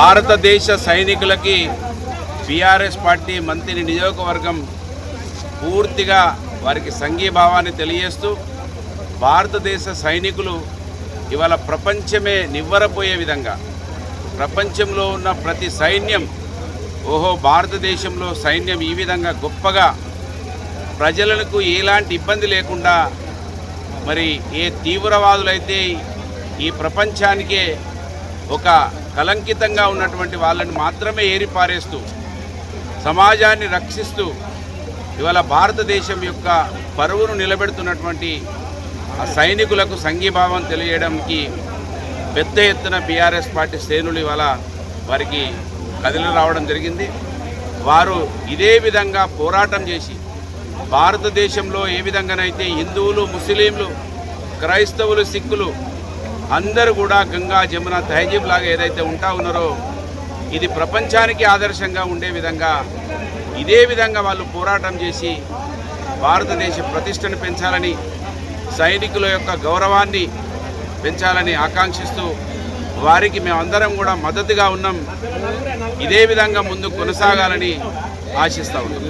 భారతదేశ సైనికులకి BRS party మంత్రి నియోజకవర్గం పూర్తిగా వారికి సంఘీభావాన్ని తెలియజేస్తూ భారతదేశ సైనికులు ఇవాళ ప్రపంచమే నివ్వరపోయే విధంగా ప్రపంచంలో ఉన్న ప్రతి సైన్యం ఓహో భారతదేశంలో సైన్యం ఈ విధంగా గొప్పగా ప్రజలకు ఎలాంటి ఇబ్బంది లేకుండా మరి ఏ తీవ్రవాదులైతే ఈ ప్రపంచానికే ఒక కలంకితంగా ఉన్నటువంటి వాళ్ళని మాత్రమే ఏరిపారేస్తూ సమాజాన్ని రక్షిస్తూ ఇవాళ భారతదేశం యొక్క పరువును నిలబెడుతున్నటువంటి ఆ సైనికులకు సంఘీభావం తెలియడానికి పెద్ద ఎత్తున బీఆర్ఎస్ పార్టీ శ్రేణులు ఇవాళ వారికి కదిలి రావడం జరిగింది. వారు ఇదే విధంగా పోరాటం చేసి భారతదేశంలో ఏ విధంగానైతే హిందువులు, ముస్లింలు, క్రైస్తవులు, సిక్కులు అందరూ కూడా గంగా, జమున, తహజీబ్ లాగా ఏదైతే ఉంటా ఉన్నారో ఇది ప్రపంచానికి ఆదర్శంగా ఉండే విధంగా ఇదే విధంగా వాళ్ళు పోరాటం చేసి భారతదేశ ప్రతిష్టను పెంచాలని, సైనికుల యొక్క గౌరవాన్ని పెంచాలని ఆకాంక్షిస్తూ వారికి మేమందరం కూడా మద్దతుగా ఉన్నాం. ఇదే విధంగా ముందు కొనసాగాలని ఆశిస్తూ ఉన్నాం.